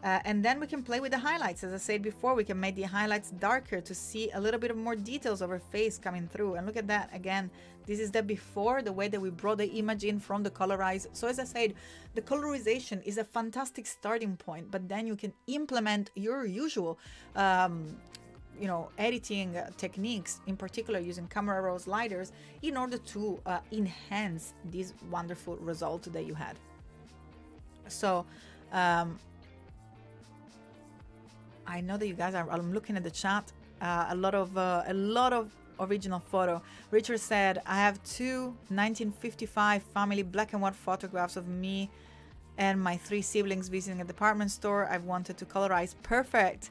And then we can play with the highlights. As I said before, we can make the highlights darker to see a little bit of more details of her face coming through. And look at that. Again, this is the before, the way that we brought the image in from the colorize. So as I said, the colorization is a fantastic starting point, but then you can implement your usual editing techniques, in particular using camera raw sliders, in order to enhance this wonderful result that you had. So I know that you guys are, I'm looking at the chat, a lot of original photo. Richard said, I have two 1955 family black and white photographs of me and my 3 siblings visiting a department store. I've wanted to colorize. Perfect.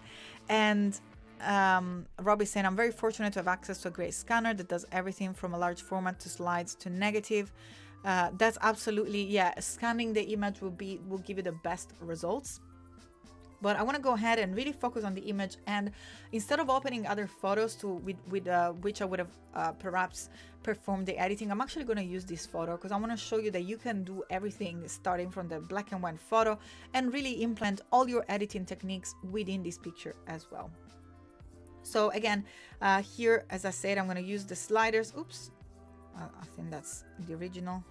And Robbie saying, I'm very fortunate to have access to a great scanner that does everything from a large format to slides to negative. That's absolutely, yeah, scanning the image will give you the best results. But I want to go ahead and really focus on the image, and instead of opening other photos with which I would have perhaps performed the editing, I'm actually going to use this photo because I want to show you that you can do everything starting from the black and white photo and really implement all your editing techniques within this picture as well. So again, here, as I said, I'm going to use the sliders. Oops, I think that's the original.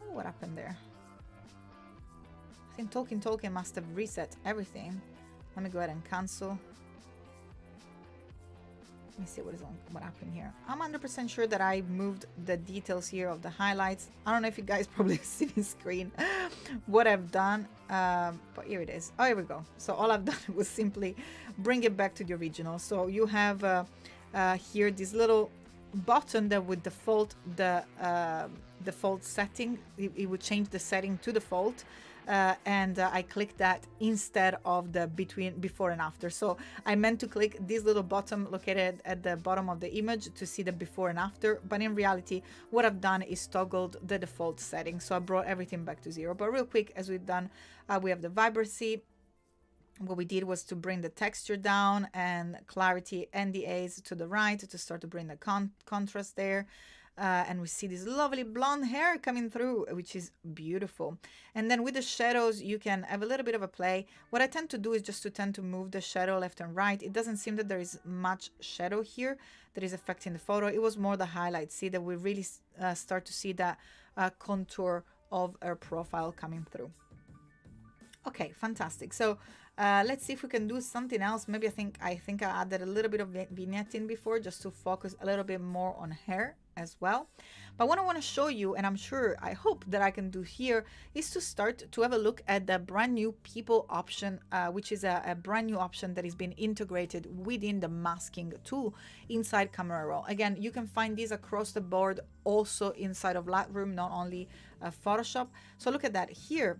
Oh, what happened there? I think Tolkien must have reset everything. Let me go ahead and cancel. Let me see what happened here. I'm 100% sure that I moved the details here of the highlights. I don't know if you guys probably see the screen what I've done, but here it is. Oh, here we go. So all I've done was simply bring it back to the original. So you have here this little button that would default the default setting. It would change the setting to default. And I clicked that instead of the before and after. So I meant to click this little button located at the bottom of the image to see the before and after, but in reality what I've done is toggled the default setting, so I brought everything back to 0. But real quick, as we've done, we have the vibrancy. What we did was to bring the texture down and clarity and the A's to the right to start to bring the contrast there. And we see this lovely blonde hair coming through, which is beautiful. And then with the shadows, you can have a little bit of a play. What I tend to do is just to tend to move the shadow left and right. It doesn't seem that there is much shadow here that is affecting the photo. It was more the highlights. See that we really start to see that contour of our profile coming through. Okay, fantastic. So let's see if we can do something else. Maybe I think I added a little bit of vignetting before just to focus a little bit more on hair as well. But what I want to show you, and I hope that I can do here, is to start to have a look at the brand new people option, which is a brand new option that is being integrated within the masking tool inside Camera Raw. Again, you can find these across the board also inside of Lightroom, not only Photoshop. So look at that here.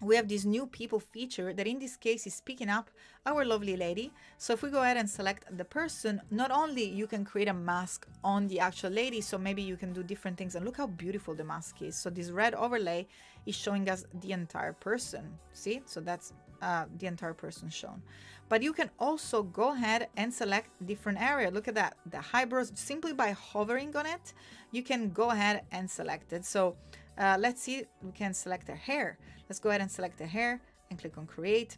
We have this new people feature that in this case is picking up our lovely lady. So if we go ahead and select the person, not only you can create a mask on the actual lady, so maybe you can do different things, and look how beautiful the mask is. So this red overlay is showing us the entire person. See, so that's the entire person shown. But you can also go ahead and select different area. Look at that, the eyebrows. Simply by hovering on it, you can go ahead and select it. So let's see, we can select the hair. Let's go ahead and select the hair and click on create.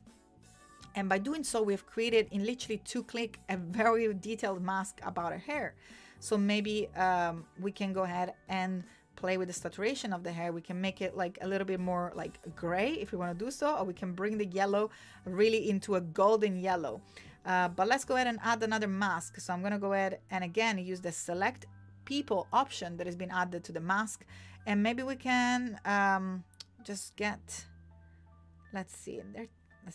And by doing so, we've created in literally 2 clicks a very detailed mask about her hair. So maybe we can go ahead and play with the saturation of the hair. We can make it like a little bit more like gray if we want to do so, or we can bring the yellow really into a golden yellow. But let's go ahead and add another mask. So I'm going to go ahead and again use the select people option that has been added to the mask. And maybe we can just get, let's see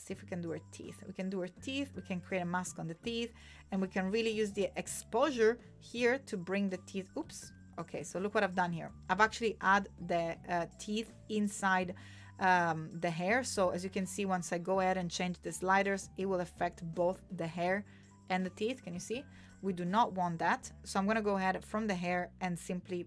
if we can do her teeth. We can do her teeth. We can create a mask on the teeth, and we can really use the exposure here to bring the teeth. Oops. Okay, so look what I've done here. I've actually added the teeth inside the hair. So as you can see, once I go ahead and change the sliders, it will affect both the hair and the teeth. Can you see? We do not want that. So I'm going to go ahead from the hair and simply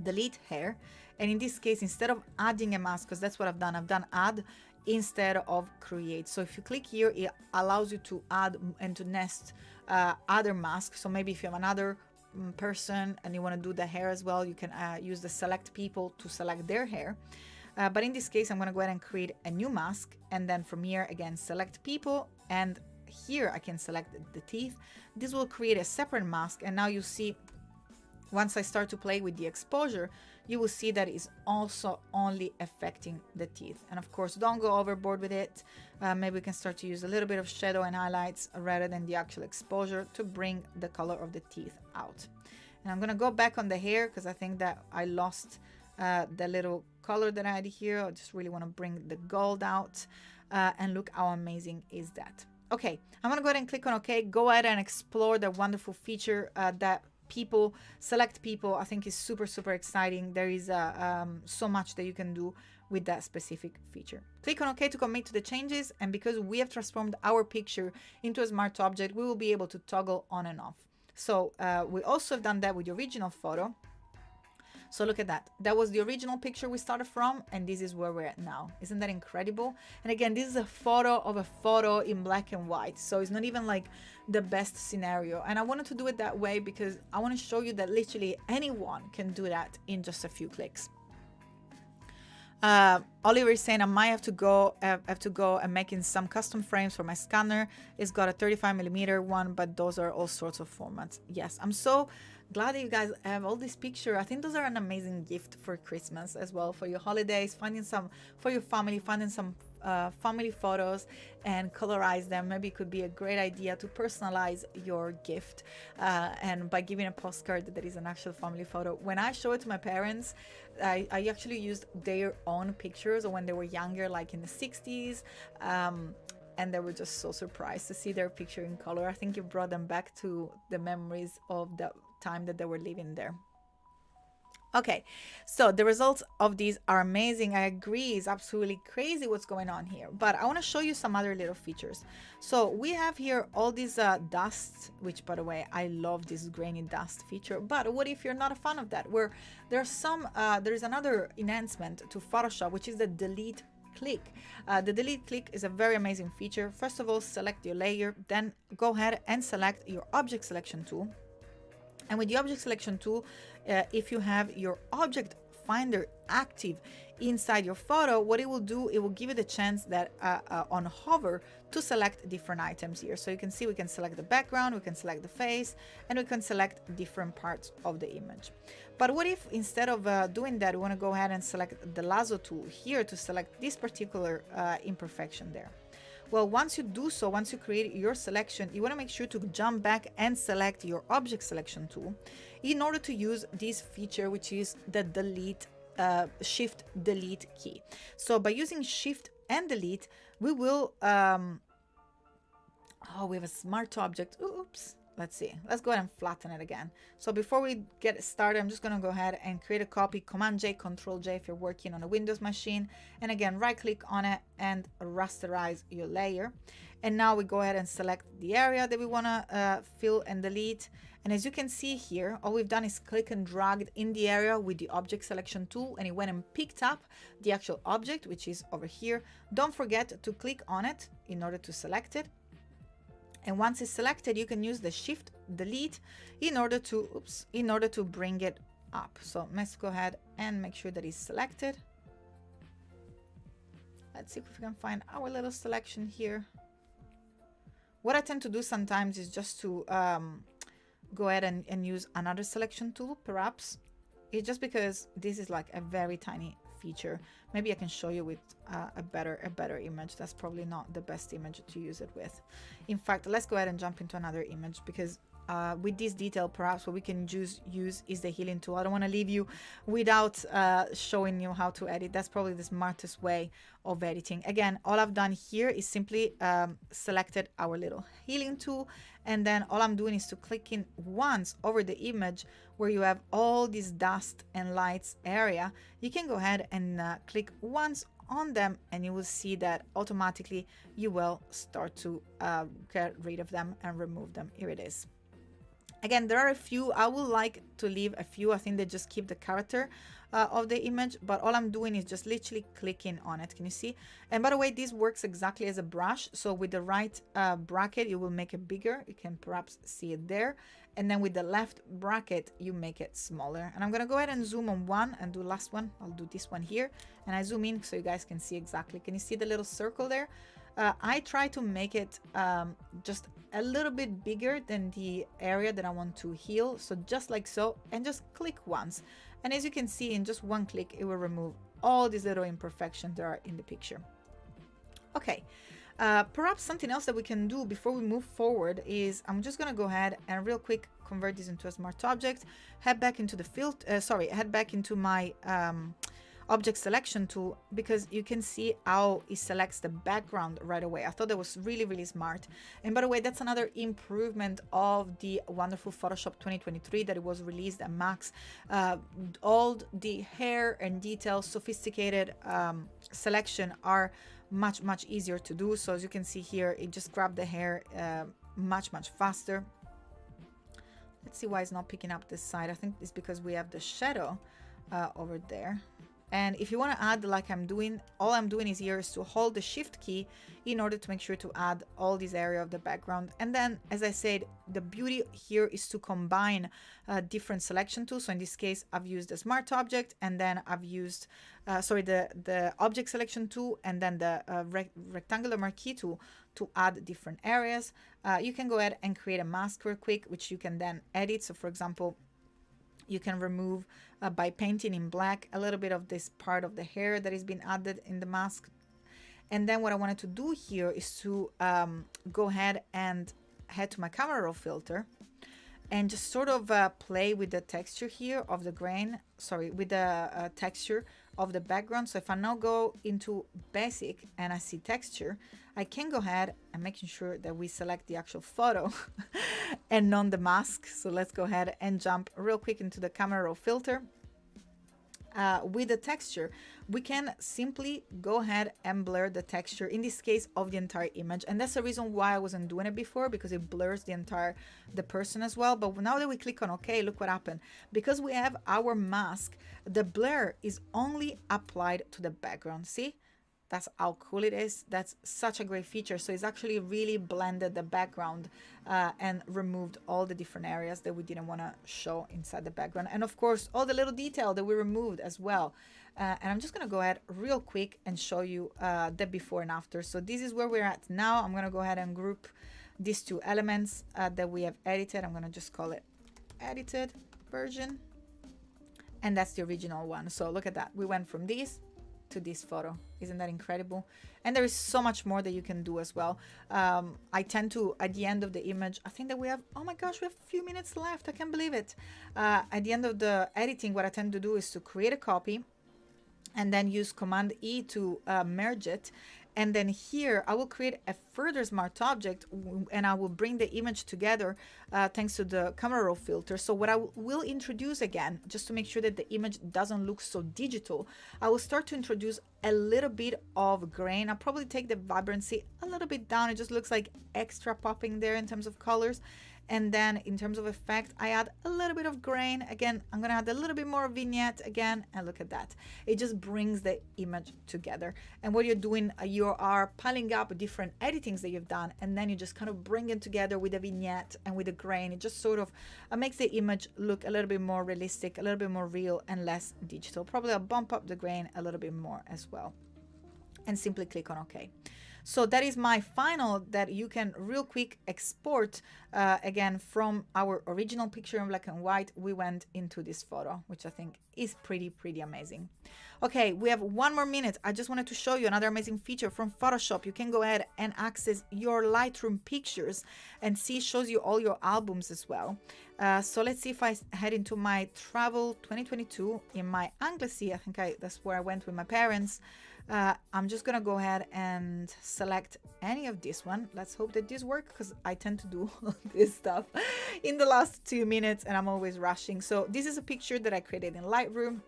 delete hair. And in this case, instead of adding a mask, because that's what I've done add instead of create. So if you click here, it allows you to add and to nest other masks. So maybe if you have another person and you want to do the hair as well, you can use the select people to select their hair. But in this case, I'm going to go ahead and create a new mask. And then from here, again, select people. And here I can select the teeth. This will create a separate mask. And now you see, once I start to play with the exposure, you will see that it's also only affecting the teeth. And of course, don't go overboard with it. Maybe we can start to use a little bit of shadow and highlights rather than the actual exposure to bring the color of the teeth out. And I'm gonna go back on the hair because I think that I lost the little color that I had here. I just really wanna bring the gold out and look how amazing is that. Okay, I'm gonna go ahead and click on OK. Go ahead and explore the wonderful feature that people, select people, I think is super, super exciting. There is so much that you can do with that specific feature. Click on OK to commit to the changes, and because we have transformed our picture into a smart object, we will be able to toggle on and off. So we also have done that with the original photo. So look at that. That was the original picture we started from, and this is where we're at now. Isn't that incredible? And again, this is a photo of a photo in black and white. So it's not even like the best scenario. And I wanted to do it that way because I want to show you that literally anyone can do that in just a few clicks. Oliver is saying I might have to go and making some custom frames for my scanner. It's got a 35mm one, but those are all sorts of formats. Yes, I'm so glad that you guys have all these pictures. I think those are an amazing gift for Christmas as well, for your holidays, finding some for your family, finding some family photos and colorize them. Maybe it could be a great idea to personalize your gift, and by giving a postcard that is an actual family photo. When I show it to my parents, I actually used their own pictures of when they were younger, like in the 60s, and they were just so surprised to see their picture in color. I think it brought them back to the memories of the time that they were living there. Okay, so the results of these are amazing. I agree, it's absolutely crazy what's going on here, but I want to show you some other little features. So we have here all these dust, which by the way, I love this grainy dust feature, but what if you're not a fan of that? Where there's some, there's another enhancement to Photoshop, which is the delete click. The delete click is a very amazing feature. First of all, select your layer, then go ahead and select your object selection tool. And with the object selection tool, if you have your object finder active inside your photo, what it will do, it will give you the chance that on hover to select different items here. So you can see we can select the background, we can select the face, and we can select different parts of the image. But what if instead of doing that, we want to go ahead and select the lasso tool here to select this particular imperfection there? Well, once you do so, once you create your selection, you want to make sure to jump back and select your object selection tool in order to use this feature, which is the delete, shift delete key. So by using shift and delete, we will, oh, we have a smart object. Oops. Let's see. Let's go ahead and flatten it again. So before we get started, I'm just going to go ahead and create a copy. Command J, Control J if you're working on a Windows machine. And again, right click on it and rasterize your layer. And now we go ahead and select the area that we want to fill and delete. And as you can see here, all we've done is click and drag in the area with the object selection tool, and it went and picked up the actual object, which is over here. Don't forget to click on it in order to select it. And once it's selected, you can use the shift delete in order to bring it up. So let's go ahead and make sure that it's selected. Let's see if we can find our little selection here. What I tend to do sometimes is just to go ahead and use another selection tool, perhaps. It's just because this is like a very tiny feature. Maybe I can show you with a better image. That's probably not the best image to use it with. In fact, let's go ahead and jump into another image, because with this detail, perhaps what we can use is the healing tool. I don't want to leave you without showing you how to edit. That's probably the smartest way of editing. Again, all I've done here is simply selected our little healing tool, and then all I'm doing is to click in once over the image where you have all this dust and lights area. You can go ahead and click once on them, and you will see that automatically you will start to get rid of them and remove them. Here it is. Again, there are a few. I would like to leave a few. I think they just keep the character of the image, but all I'm doing is just literally clicking on it. Can you see? And by the way, this works exactly as a brush. So with the right bracket, you will make it bigger. You can perhaps see it there. And then with the left bracket, you make it smaller. And I'm going to go ahead and zoom on one and do last one. I'll do this one here. And I zoom in so you guys can see exactly. Can you see the little circle there? I try to make it just a little bit bigger than the area that I want to heal. So just like so, and just click once. And as you can see, in just one click, it will remove all these little imperfections that are in the picture. Okay, perhaps something else that we can do before we move forward is I'm just going to go ahead and real quick convert this into a smart object, head back into the head back into my object selection tool, because you can see how it selects the background right away. I thought that was really, really smart. And by the way, that's another improvement of the wonderful Photoshop 2023 that it was released at Max. All the hair and details, sophisticated selection are much easier to do. So as you can see here, it just grabbed the hair much faster. Let's see why it's not picking up this side. I think it's because we have the shadow over there. And if you want to add, like I'm doing, all I'm doing is here is to hold the shift key in order to make sure to add all this area of the background. And then, as I said, the beauty here is to combine different selection tools. So in this case, I've used the smart object, and then I've used, the object selection tool, and then the rectangular marquee tool to add different areas. You can go ahead and create a mask real quick, which you can then edit. So for example, you can remove by painting in black a little bit of this part of the hair that has been added in the mask. And then what I wanted to do here is to go ahead and head to my camera raw filter and just sort of play with the texture here of the grain, with the texture of the background. So if I now go into basic and I see texture, I can go ahead and making sure that we select the actual photo and not the mask. So let's go ahead and jump real quick into the camera raw filter. With the texture, we can simply go ahead and blur the texture, in this case of the entire image. And that's the reason why I wasn't doing it before, because it blurs the person as well. But now that we click on OK, look what happened. Because we have our mask, the blur is only applied to the background. See? That's how cool it is. That's such a great feature. So it's actually really blended the background and removed all the different areas that we didn't want to show inside the background. And of course, all the little detail that we removed as well. And I'm just going to go ahead real quick and show you the before and after. So this is where we're at now. I'm going to go ahead and group these two elements that we have edited. I'm going to just call it edited version. And that's the original one. So look at that. We went from this to this photo. Isn't that incredible? And there is so much more that you can do as well. I tend to, at the end of the image, I think that we have, oh my gosh, we have a few minutes left. I can't believe it. At the end of the editing, what I tend to do is to create a copy and then use Command E to merge it. And then here I will create a further smart object and I will bring the image together thanks to the camera raw filter. So what I will introduce again, just to make sure that the image doesn't look so digital, I will start to introduce a little bit of grain. I'll probably take the vibrancy a little bit down. It just looks like extra popping there in terms of colors. And then in terms of effect, I add a little bit of grain. Again, I'm going to add a little bit more vignette again. And look at that. It just brings the image together. And what you're doing, you are piling up different editings that you've done. And then you just kind of bring it together with the vignette and with the grain. It just sort of makes the image look a little bit more realistic, a little bit more real and less digital. Probably I'll bump up the grain a little bit more as well. And simply click on OK. So that is my final that you can real quick export again from our original picture in black and white. We went into this photo, which I think is pretty amazing. Okay, we have 1 more minute. I just wanted to show you another amazing feature from Photoshop. You can go ahead and access your Lightroom pictures and see, shows you all your albums as well. So let's see if I head into my travel 2022 in my Anglesey. I think that's where I went with my parents. I'm just gonna go ahead and select any of this one. Let's hope that this works, because I tend to do this stuff in the last 2 minutes and I'm always rushing. So this is a picture that I created in Lightroom.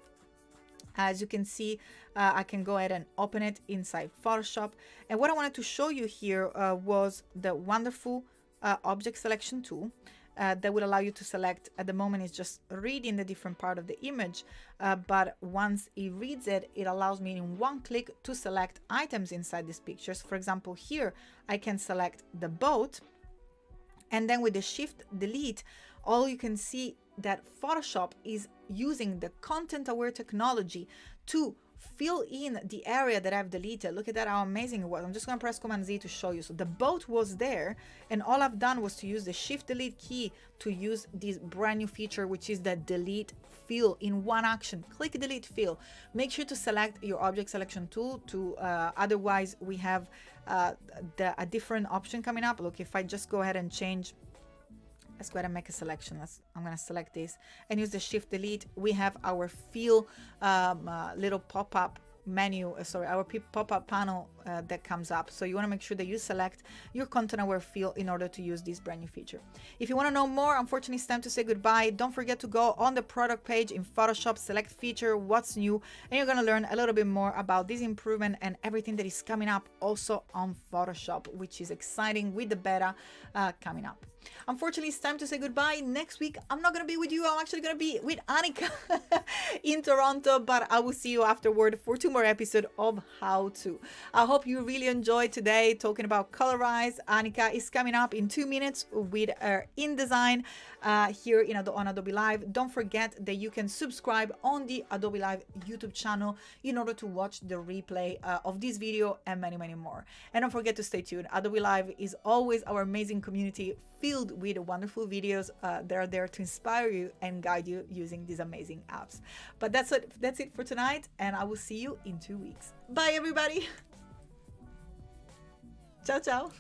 As you can see, I can go ahead and open it inside Photoshop. And what I wanted to show you here was the wonderful object selection tool. That will allow you to select. At the moment it's just reading the different part of the image, but once it reads it, it allows me in one click to select items inside these pictures. For example, here I can select the boat, and then with the shift delete, all you can see that Photoshop is using the content aware technology to fill in the area that I've deleted. Look at that, how amazing it was. I'm just going to press Command Z to show you. So the boat was there, and all I've done was to use the Shift Delete key to use this brand new feature, which is the delete fill in one action. Click delete fill. Make sure to select your object selection tool to otherwise we have a different option coming up. Look, if I just go ahead and change let's go ahead and make a selection. I'm going to select this and use the Shift Delete. We have our fill little pop-up menu, our pop-up panel that comes up. So you want to make sure that you select your content aware fill in order to use this brand new feature. If you want to know more, unfortunately it's time to say goodbye. Don't forget to go on the product page in Photoshop, select feature, what's new, and you're going to learn a little bit more about this improvement and everything that is coming up also on Photoshop, which is exciting with the beta coming up. Unfortunately, it's time to say goodbye. Next week, I'm not going to be with you. I'm actually going to be with Annika in Toronto, but I will see you afterward for 2 more episodes of How To. I hope you really enjoyed today talking about Colorize. Annika is coming up in 2 minutes with her InDesign here on Adobe Live. Don't forget that you can subscribe on the Adobe Live YouTube channel in order to watch the replay of this video and many, many more. And don't forget to stay tuned. Adobe Live is always our amazing community filled with wonderful videos that are there to inspire you and guide you using these amazing apps. But that's it for tonight, and I will see you in 2 weeks. Bye, everybody. Ciao, ciao.